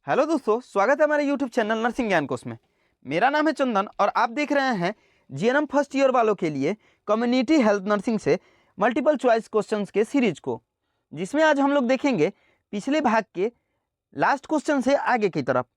Hello दोस्तों, स्वागत है हमारे यूट्यूब चैनल नर्सिंग ज्ञान कोश में। मेरा नाम है चंदन और आप देख रहे हैं जीएनएम फर्स्ट ईयर वालों के लिए कम्युनिटी हेल्थ नर्सिंग से मल्टीपल चॉइस क्वेश्चंस के सीरीज को, जिसमें आज हम लोग देखेंगे पिछले भाग के लास्ट क्वेश्चन से आगे की तरफ।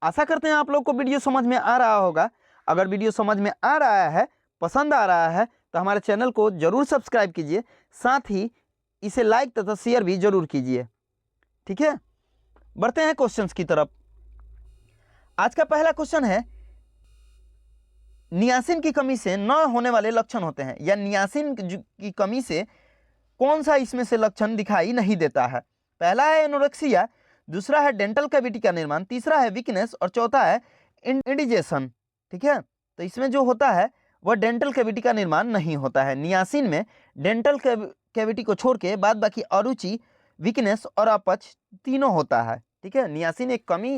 आशा करते हैं आप लोग को वीडियो समझ में आ रहा होगा। अगर वीडियो समझ में आ रहा है, पसंद आ रहा है, तो हमारे चैनल को जरूर सब्सक्राइब कीजिए, साथ ही इसे लाइक तथा शेयर भी जरूर कीजिए। ठीक है, बढ़ते हैं क्वेश्चंस की तरफ। आज का पहला क्वेश्चन है, नियासिन की कमी से न होने वाले लक्षण होते हैं, या नियासिन की कमी से कौन सा इसमें से लक्षण दिखाई नहीं देता है। पहला है एनोरेक्सिया, दूसरा है डेंटल कैविटी का निर्माण, तीसरा है वीकनेस और चौथा है इंडिजेशन। ठीक है, तो इसमें जो होता है वह डेंटल कैविटी का निर्माण नहीं होता है। नियासिन में डेंटल कैविटी को छोड़ के बाद बाकी अरुचि, वीकनेस और अपच तीनों होता है। ठीक है, नियासिन एक कमी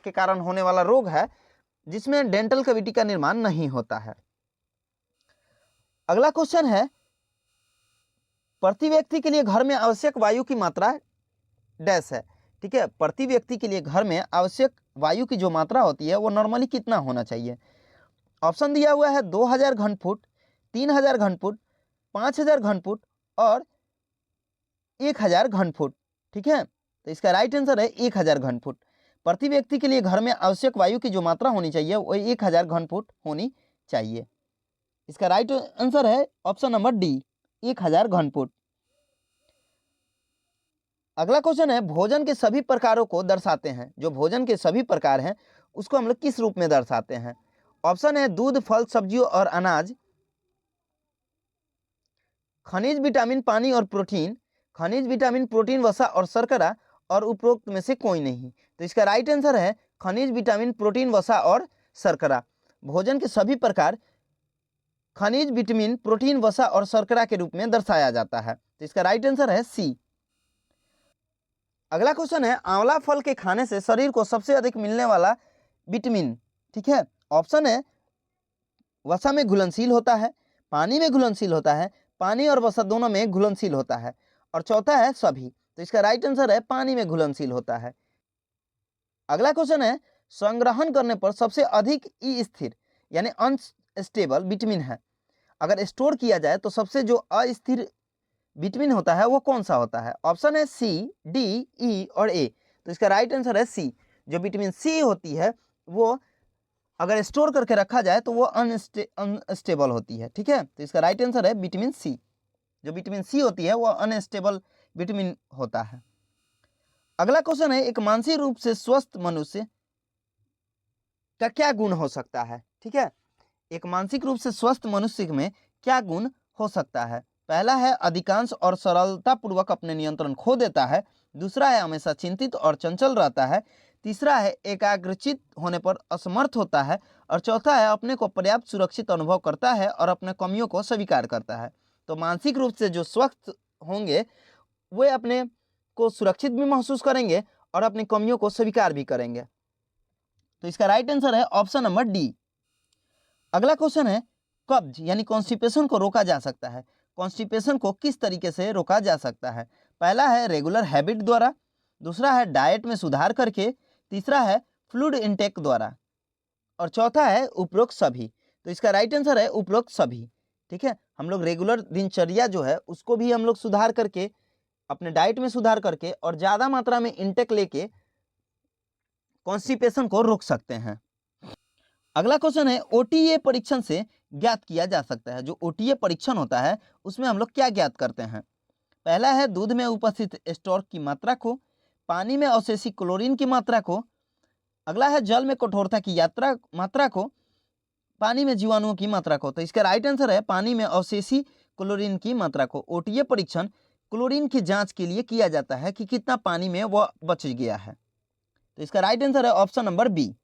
के कारण होने वाला रोग है जिसमें डेंटल कैविटी का निर्माण नहीं होता है। अगला क्वेश्चन है, प्रति व्यक्ति के लिए घर में आवश्यक वायु की मात्रा डैश है। ठीक है, प्रति व्यक्ति के लिए घर में आवश्यक वायु की जो मात्रा होती है वो नॉर्मली कितना होना चाहिए। ऑप्शन दिया हुआ है 2000 घन फुट, 3000 घन फुट, 5000 घन फुट और 1000 घन फुट। ठीक है, तो इसका राइट आंसर है 1000 घन फुट। प्रति व्यक्ति के लिए घर में आवश्यक वायु की जो मात्रा होनी चाहिए वो 1000 घन फुट होनी चाहिए। इसका राइट आंसर है ऑप्शन नंबर डी, 1000 घन फुट। अगला क्वेश्चन है, भोजन के सभी प्रकारों को दर्शाते हैं। जो भोजन के सभी प्रकार हैं उसको हम लोग किस रूप में दर्शाते हैं। ऑप्शन है दूध, फल, सब्जियों और अनाज, खनिज, विटामिन, पानी और प्रोटीन, खनिज, विटामिन, प्रोटीन, वसा और शर्करा, और उपरोक्त में से कोई नहीं। तो इसका राइट आंसर है खनिज, विटामिन, प्रोटीन, वसा और शर्करा। भोजन के सभी प्रकार खनिज, विटामिन, प्रोटीन, वसा और शर्करा के रूप में दर्शाया जाता है। तो इसका राइट आंसर है सी। अगला क्वेश्चन है, आंवला फल के खाने से शरीर को सबसे अधिक मिलने वाला विटामिन। ठीक है, ऑप्शन है वसा में घुलनशील होता है, पानी में घुलनशील होता है, पानी और वसा दोनों में घुलनशील होता है, और चौथा है सभी। तो इसका राइट आंसर है पानी में घुलनशील होता है। अगला क्वेश्चन है, संग्रहण करने पर सबसे अधिक अस्थिर यानी अनस्टेबल विटामिन है। अगर स्टोर किया जाए तो सबसे जो अस्थिर विटामिन होता है वो कौन सा होता है। ऑप्शन है सी, डी, ई और ए। तो इसका राइट आंसर है सी। जो विटामिन सी होती है वो अगर स्टोर करके रखा जाए तो वो अनस्टेबल होती है। ठीक है, तो इसका राइट आंसर है विटामिन सी। जो विटामिन सी होती है वो अनस्टेबल विटामिन होता है। अगला क्वेश्चन है, एक मानसिक रूप से स्वस्थ मनुष्य का क्या गुण हो सकता है। ठीक है, एक मानसिक रूप से स्वस्थ मनुष्य में क्या गुण हो सकता है। पहला है अधिकांश और सरलता पूर्वक अपने नियंत्रण खो देता है, दूसरा है हमेशा चिंतित और चंचल रहता है, तीसरा है एकाग्रचित होने पर असमर्थ होता है, और चौथा है अपने को पर्याप्त सुरक्षित अनुभव करता है और अपने कमियों को स्वीकार करता है। तो मानसिक रूप से जो स्वस्थ होंगे वे अपने को सुरक्षित भी महसूस करेंगे और अपनी कमियों को स्वीकार भी करेंगे। तो इसका राइट आंसर है ऑप्शन नंबर डी। अगला क्वेश्चन है, कब्ज यानी कॉन्स्टिपेशन को रोका जा सकता है। कॉन्स्टिपेशन को किस तरीके से रोका जा सकता है। पहला है रेगुलर हैबिट द्वारा, दूसरा है डाइट में सुधार करके, तीसरा है फ्लूइड इंटेक द्वारा, और चौथा है उपरोक्त सभी। तो इसका राइट आंसर है उपरोक्त सभी। ठीक है, हम लोग रेगुलर दिनचर्या जो है उसको भी हम लोग सुधार करके, अपने डाइट में सुधार करके और ज़्यादा मात्रा में इंटेक लेके कॉन्स्टिपेशन को रोक सकते हैं। अगला क्वेश्चन है, ओटीए परीक्षण से ज्ञात किया जा सकता है। जो ओटीए परीक्षण होता है उसमें हम लोग क्या ज्ञात करते हैं। पहला है दूध में उपस्थित स्टोर की मात्रा को, पानी में अवशेषी क्लोरीन की मात्रा को, अगला है जल में कठोरता की मात्रा को, पानी में जीवाणुओं की मात्रा को। तो इसका राइट आंसर है पानी में अवशेषी क्लोरीन की मात्रा को। ओटीए परीक्षण क्लोरीन की जांच के लिए किया जाता है कि कितना पानी में वह बच गया है। तो इसका राइट आंसर है ऑप्शन नंबर बी।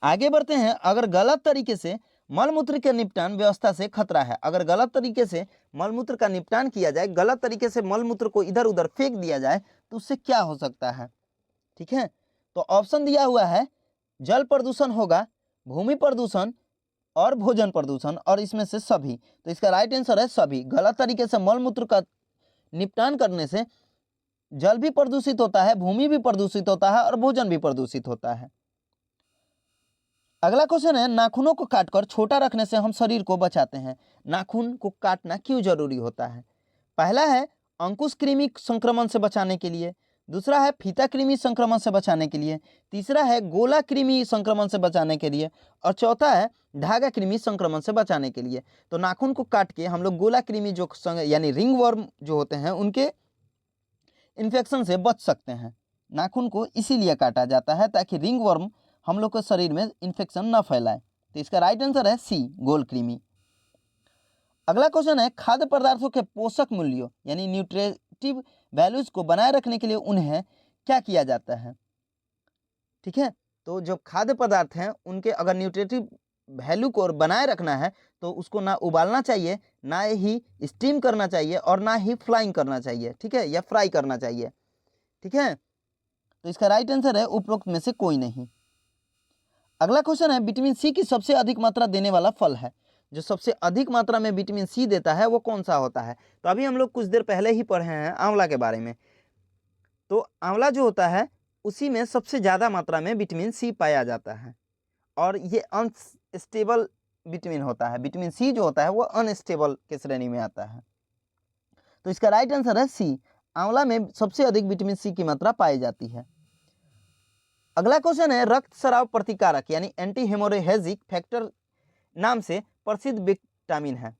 आगे बढ़ते हैं, अगर गलत तरीके से मलमूत्र के निपटान व्यवस्था से खतरा है। अगर गलत तरीके से मलमूत्र का निपटान किया जाए, गलत तरीके से मलमूत्र को इधर उधर फेंक दिया जाए तो उससे क्या हो सकता है। ठीक है, तो ऑप्शन दिया हुआ है जल प्रदूषण होगा, भूमि प्रदूषण और भोजन प्रदूषण, और इसमें से सभी। तो इसका राइट आंसर है सभी। गलत तरीके से मलमूत्र का निपटान करने से जल भी प्रदूषित होता है, भूमि भी प्रदूषित होता है और भोजन भी प्रदूषित होता है। अगला क्वेश्चन है, नाखूनों को काटकर छोटा रखने से हम शरीर को बचाते हैं। नाखून को काटना क्यों जरूरी होता है? पहला है अंकुश कृमि संक्रमण से बचाने के लिए, दूसरा है फीता कृमि संक्रमण से बचाने के लिए, तीसरा है गोला कृमि संक्रमण से बचाने के लिए और चौथा है धागा कृमि संक्रमण से बचाने के लिए। तो नाखून को काट के हम लोग गोला कृमि जो यानी रिंग वर्म जो होते हैं उनके इन्फेक्शन से बच सकते हैं। नाखून को इसीलिए काटा जाता है ताकि रिंग वर्म हम लोग के शरीर में इन्फेक्शन न फैलाए। तो इसका राइट आंसर है सी, गोल कृमि। अगला क्वेश्चन है, खाद्य पदार्थों के पोषक मूल्यों यानी न्यूट्रिटिव वैल्यूज को बनाए रखने के लिए उन्हें क्या किया जाता है? ठीक है, तो जो खाद्य पदार्थ हैं उनके अगर न्यूट्रिटिव वैल्यू को बनाए रखना है तो उसको ना उबालना चाहिए, ना ही स्टीम करना चाहिए और ना ही फ्लाइंग करना चाहिए, ठीक है, या फ्राई करना चाहिए। ठीक है, तो इसका राइट आंसर है उपरोक्त में से कोई नहीं। अगला क्वेश्चन है, विटामिन सी की सबसे अधिक मात्रा देने वाला फल है। जो सबसे अधिक मात्रा में विटामिन सी देता है वो कौन सा होता है? तो अभी हम लोग कुछ देर पहले ही पढ़े हैं आंवला के बारे में। तो आंवला जो होता है उसी में सबसे ज़्यादा मात्रा में विटामिन सी पाया जाता है और ये अनस्टेबल विटामिन होता है। विटामिन सी जो होता है वो अनस्टेबल के श्रेणी में आता है। तो इसका राइट आंसर है सी, आंवला में सबसे अधिक विटामिन सी की मात्रा पाई जाती है। अगला क्वेश्चन है, रक्तस्राव प्रतिकारक यानी एंटी हेमोरेजिक फैक्टर नाम से प्रसिद्ध विटामिन है।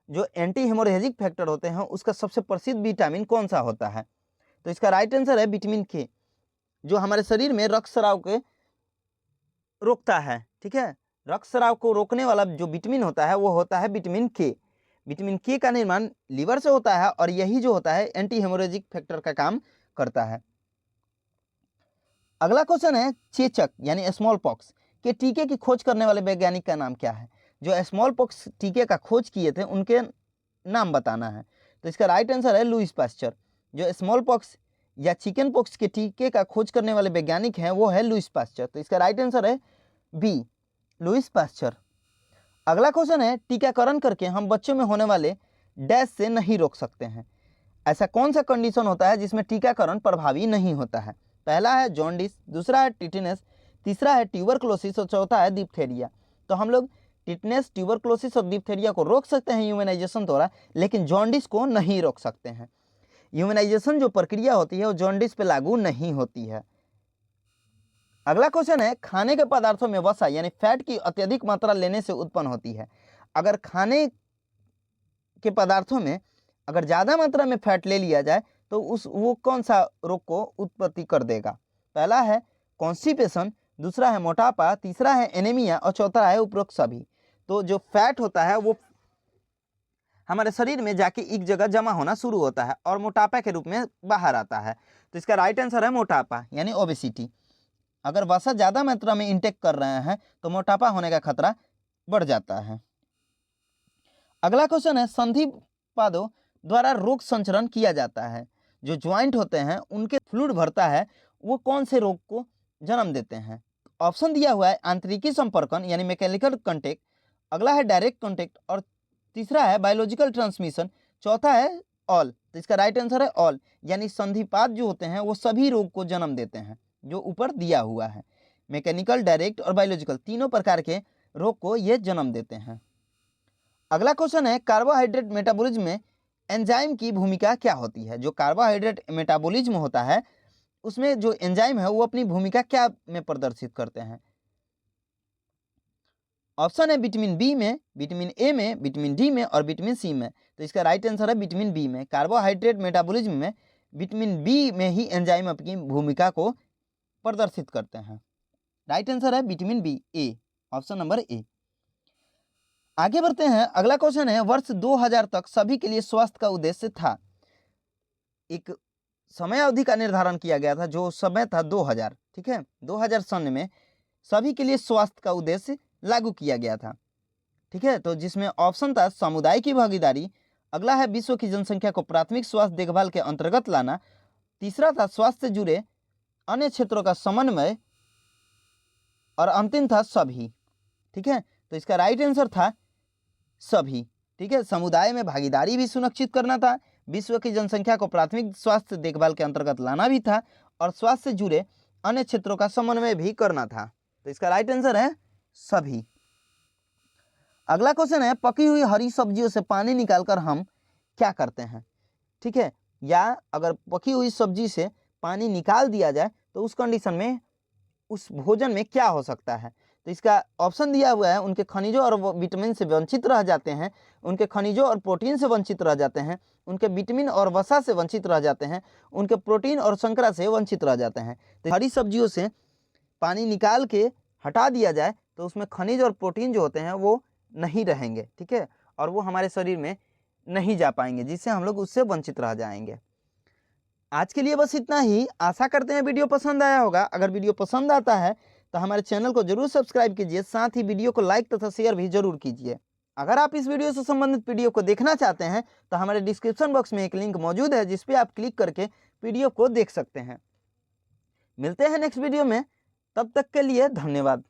जो एंटी हेमोरेजिक फैक्टर होते हैं उसका सबसे प्रसिद्ध विटामिन कौन सा होता है? तो इसका राइट आंसर है विटामिन के, जो हमारे शरीर में रक्तस्राव के रोकता है। ठीक है, रक्तस्राव को रोकने वाला जो विटामिन होता है वो होता है विटामिन के। विटामिन के का निर्माण लीवर से होता है और यही जो होता है एंटी हेमोरेजिक फैक्टर का काम करता है। अगला क्वेश्चन है, चेचक यानी स्मॉल पॉक्स के टीके की खोज करने वाले वैज्ञानिक का नाम क्या है? जो स्मॉल पॉक्स टीके का खोज किए थे उनके नाम बताना है। तो इसका राइट आंसर है लुईस पास्चर। जो स्मॉल पॉक्स या चिकन पॉक्स के टीके का खोज करने वाले वैज्ञानिक हैं वो है लुईस पास्चर। तो इसका राइट आंसर है बी, लुईस पास्चर। अगला क्वेश्चन है, टीकाकरण करके हम बच्चों में होने वाले डैश से नहीं रोक सकते हैं। ऐसा कौन सा कंडीशन होता है जिसमें टीकाकरण प्रभावी नहीं होता है? पहला है जॉन्डिस, दूसरा है टिटनेस, तीसरा है ट्यूबरक्लोसिस और चौथा है डिप्थेरिया। तो हम लोग टिटनेस, ट्यूबरक्लोसिस और डिप्थेरिया को रोक सकते हैं ह्यूमनाइजेशन द्वारा, लेकिन जॉन्डिस को नहीं रोक सकते हैं। ह्यूमनाइजेशन जो प्रक्रिया होती है वो जॉन्डिस पे लागू नहीं होती है। अगला क्वेश्चन है, खाने के पदार्थों में वसा यानी फैट की अत्यधिक मात्रा लेने से उत्पन्न होती है। अगर खाने के पदार्थों में अगर ज़्यादा मात्रा में फैट ले लिया जाए तो वो कौन सा रोग को उत्पत्ति कर देगा? पहला है कॉन्स्टिपेशन, दूसरा है मोटापा, तीसरा है एनीमिया और चौथा है उपरोक्त सभी। तो जो फैट होता है वो हमारे शरीर में जाके एक जगह जमा होना शुरू होता है और मोटापा के रूप में बाहर आता है। तो इसका राइट आंसर है मोटापा यानी ओबेसिटी। अगर वसा ज़्यादा मात्रा में इंटेक कर रहे हैं तो मोटापा होने का खतरा बढ़ जाता है। अगला क्वेश्चन है, संधि पादों द्वारा रोग संचरण किया जाता है। जो ज्वाइंट होते हैं उनके फ्लूइड भरता है, वो कौन से रोग को जन्म देते हैं? ऑप्शन दिया हुआ है आंतरिकी संपर्कन यानी मैकेनिकल कॉन्टेक्ट, अगला है डायरेक्ट कॉन्टेक्ट और तीसरा है बायोलॉजिकल ट्रांसमिशन, चौथा है ऑल। तो इसका राइट आंसर है ऑल, यानी संधिपाद जो होते हैं वो सभी रोग को जन्म देते हैं जो ऊपर दिया हुआ है। मैकेनिकल, डायरेक्ट और बायोलॉजिकल तीनों प्रकार के रोग को ये जन्म देते हैं। अगला क्वेश्चन है, कार्बोहाइड्रेट मेटाबॉलिज्म में एंजाइम की भूमिका क्या होती है? जो कार्बोहाइड्रेट मेटाबॉलिज्म होता है उसमें जो एंजाइम है वो अपनी भूमिका क्या में प्रदर्शित करते हैं? ऑप्शन है विटामिन बी में, विटामिन ए में, विटामिन डी में और विटामिन सी में। तो इसका राइट आंसर है विटामिन बी में। कार्बोहाइड्रेट मेटाबॉलिज्म में विटामिन बी में ही एंजाइम अपनी भूमिका को प्रदर्शित करते हैं। राइट आंसर है vitamin B, A, option number A. आगे बढ़ते हैं, अगला क्वेश्चन है, वर्ष 2000 तक सभी के लिए स्वास्थ्य का उद्देश्य था। एक समय अवधि का निर्धारण किया गया था जो समय था 2000। ठीक है, 2000 सन में सभी के लिए स्वास्थ्य का उद्देश्य लागू किया गया था। ठीक है, तो जिसमें ऑप्शन था समुदाय की भागीदारी, अगला है विश्व की जनसंख्या को प्राथमिक स्वास्थ्य देखभाल के अंतर्गत लाना, तीसरा था स्वास्थ्य से जुड़े अन्य क्षेत्रों का समन्वय और अंतिम था सभी। ठीक है, तो इसका राइट आंसर था सभी। ठीक है, समुदाय में भागीदारी भी सुनिश्चित करना था, विश्व की जनसंख्या को प्राथमिक स्वास्थ्य देखभाल के अंतर्गत लाना भी था और स्वास्थ्य से जुड़े अन्य क्षेत्रों का समन्वय भी करना था। तो इसका राइट आंसर है सभी। अगला क्वेश्चन है, पकी हुई हरी सब्जियों से पानी निकालकर हम क्या करते हैं? ठीक है, या अगर पकी हुई सब्जी से पानी निकाल दिया जाए तो उस कंडीशन में उस भोजन में क्या हो सकता है? तो इसका ऑप्शन दिया हुआ है, उनके खनिजों और विटामिन से वंचित रह जाते हैं, उनके खनिजों और प्रोटीन से वंचित रह जाते हैं, उनके विटामिन और वसा से वंचित रह जाते हैं, उनके प्रोटीन और शर्करा से वंचित रह जाते हैं। तो हरी सब्जियों से पानी निकाल के हटा दिया जाए तो उसमें खनिज और प्रोटीन जो होते हैं वो नहीं रहेंगे, ठीक है, और वो हमारे शरीर में नहीं जा पाएंगे, जिससे हम लोग उससे वंचित रह जाएंगे। आज के लिए बस इतना ही। आशा करते हैं वीडियो पसंद आया होगा। अगर वीडियो पसंद आता है तो हमारे चैनल को जरूर सब्सक्राइब कीजिए, साथ ही वीडियो को लाइक तथा शेयर भी जरूर कीजिए। अगर आप इस वीडियो से संबंधित वीडियो को देखना चाहते हैं तो हमारे डिस्क्रिप्शन बॉक्स में एक लिंक मौजूद है, जिस पे आप क्लिक करके वीडियो को देख सकते हैं। मिलते हैं नेक्स्ट वीडियो में, तब तक के लिए धन्यवाद।